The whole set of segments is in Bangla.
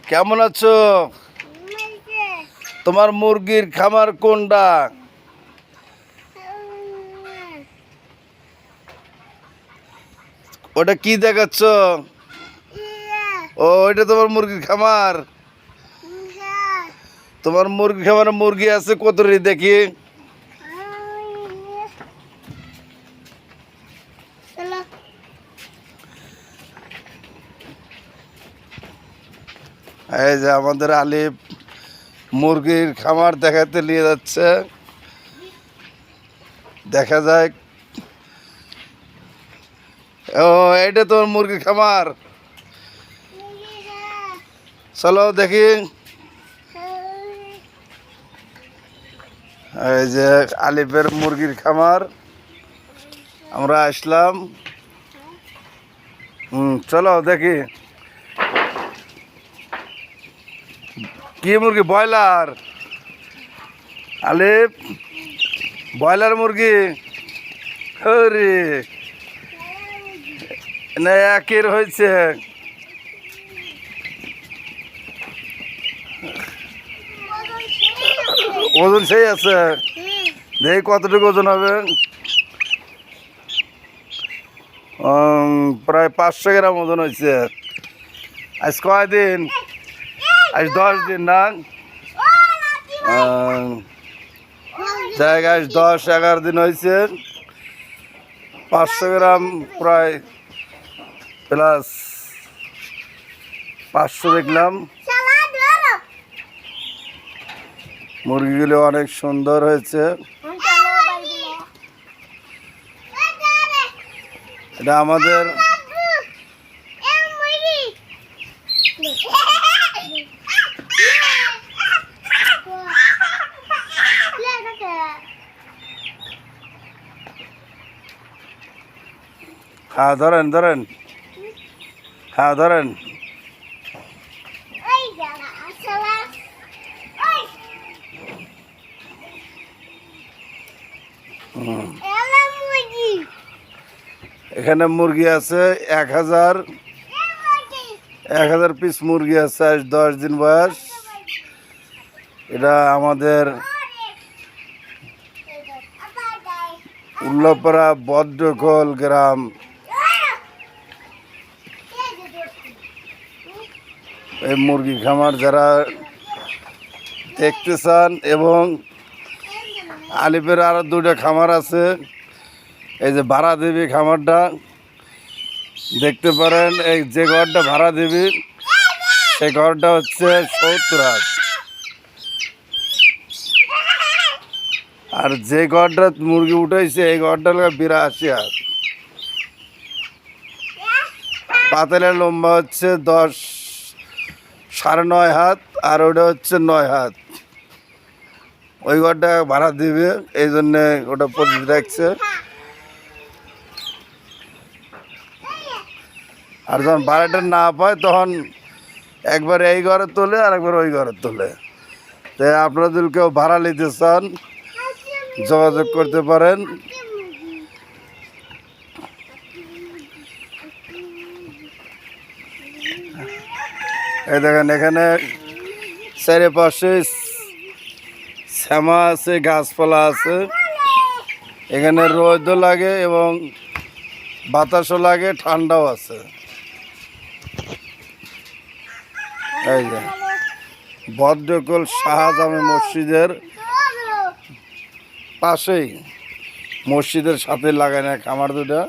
কেমন আছো? তোমার মুরগির খামার কোনটা? ওটা কি দেখাচ্ছ? ও, ওইটা তোমার মুরগির খামার। তোমার মুরগির খামারে মুরগি আছে কতটি দেখি? এই যে আমাদের আলিফ মুরগির খামার দেখাতে নিয়ে যাচ্ছে। দেখা যায়। ও, এটা তোমার মুরগির খামার। চলো দেখি। এই যে আলিফের মুরগির খামার, আমরা আসলাম। চলো দেখি। কি মুরগি? ব্রয়লার? আলিফ, ব্রয়লার মুরগি? হরে না, একের হয়েছে। ওজন সেই আছে। দেখি কতটুকু ওজন হবে। প্রায় 500 গ্রাম ওজন হয়েছে। আজ কয়দিন? আজ 10 দিন না? জায়গায় 10-11 দিন হয়েছে। 500 গ্রাম প্রায় প্লাস 500 দেখলাম। মুরগিগুলো অনেক সুন্দর হয়েছে। এটা আমাদের হ্যাঁ, ধরেন ধরেন। হ্যাঁ, ধরেন। এখানে মুরগি আছে 1000 পিস মুরগি আছে। আজ 10 দিন বয়স। এটা আমাদের উল্লাপাড়া বদ্ধকল গ্রাম। এই মুরগি খামার যারা দেখতে চান, এবং আলিফের আরো 2টা খামার আছে। এই যে ভাড়া দেবী খামারটা দেখতে পারেন। এই যে ঘরটা ভাড়া দেবী, সেই ঘরটা হচ্ছে 70 হাত। আর যে ঘরটা মুরগি উঠেছে এই ঘরটা হলো 82 হাত। পাতালের লম্বা হচ্ছে 9.5 হাত, আর ওটা হচ্ছে 9 হাত। ওই ঘরটা ভাড়া দিবে, এই জন্যে ওটা পদ্ধতি রাখছে। আর যখন ভাড়াটা না পায় তখন একবার এই ঘরে তোলে আর একবার ওই ঘরে তোলে। তাই আপনারা যদি কেউ ভাড়া নিতে চান যোগাযোগ করতে পারেন। এই দেখেন, এখানে চারিপাশে শ্যামা আছে, গাছপালা আছে। এখানে রোদও লাগে এবং বাতাসও লাগে, ঠান্ডাও আছে। এই যে বদ্ধকল শাহজামে মসজিদের পাশেই, মসজিদের সাথে লাগানো খামার দুটা।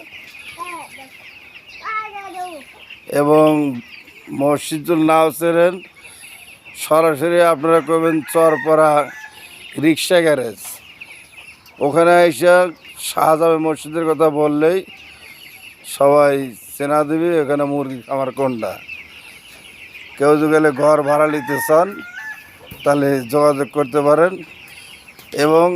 এবং মসজিদুল নাও চেনেন, সরাসরি আপনারা করবেন চরপাড়া রিক্সা গ্যারেজ। ওখানে এসে শাহজামে মসজিদের কথা বললেই সবাই চেনা দেবে এখানে মুরগি খামার কোনটা। কেউ যদি গেলে ঘর ভাড়া নিতে চান তাহলে যোগাযোগ করতে পারেন। এবং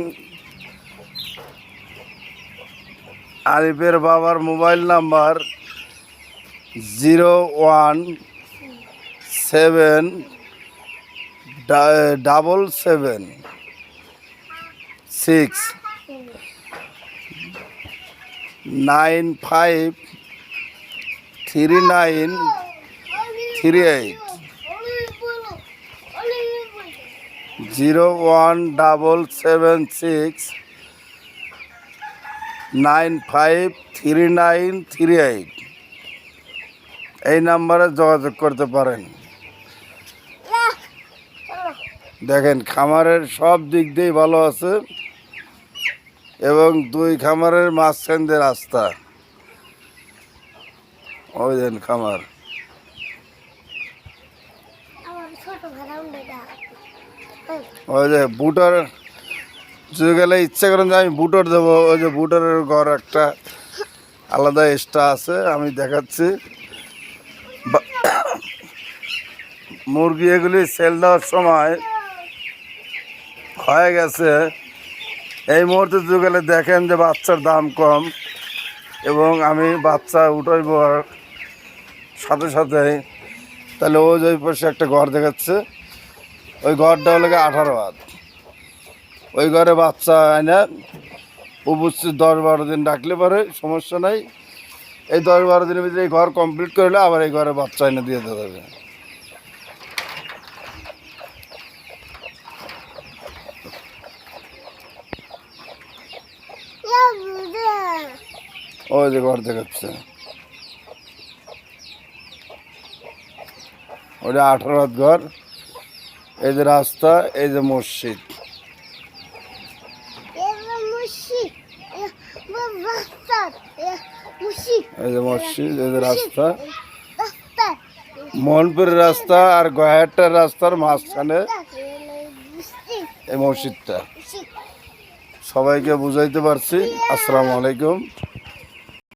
আরিফের বাবার মোবাইল নাম্বার 01777695399 38 01776 953938 এই নাম্বারে যোগাযোগ করতে পারেন। দেখেন খামারের সব দিক দিয়েই ভালো আছে এবং দুই খামারের মাঝখান দিয়ে রাস্তা। ওই দেন খামার। ওই যে বুটার যদি গেলে ইচ্ছা করেন যে আমি বুটার দেবো, ওই যে বুটারের ঘর একটা আলাদা এক্সট্রা আছে, আমি দেখাচ্ছি। মুরগি এগুলি সেল দেওয়ার সময় হয়ে গেছে, এই মুহূর্তে যদি গেলে দেখেন যে বাচ্চার দাম কম এবং আমি বাচ্চা উঠাইব সাথে সাথে, তাহলে ওই যে পাশে একটা ঘর দেখাচ্ছে, ওই ঘরটা হলো 18 হাত। ওই ঘরে বাচ্চা আয়না উপস্থিত 10-12 দিন রাখলে পারে সমস্যা নাই। এই 10-12 দিনের ভিতরে এই ঘর কমপ্লিট করলে আবার এই ঘরে বাচ্চা এনে দিয়ে দিতে হবে। ওই যে ঘর দেখাচ্ছে, ওটা 18 হাত ঘর। এই যে রাস্তা, এই যে মসজিদ, এই যে মসজিদ, এই যে রাস্তা, মোহনপুরের রাস্তা আর গয়ারটার রাস্তার মাঝখানে এই মসজিদটা। সবাইকে বুঝাইতে পারছি। আসসালামু আলাইকুম।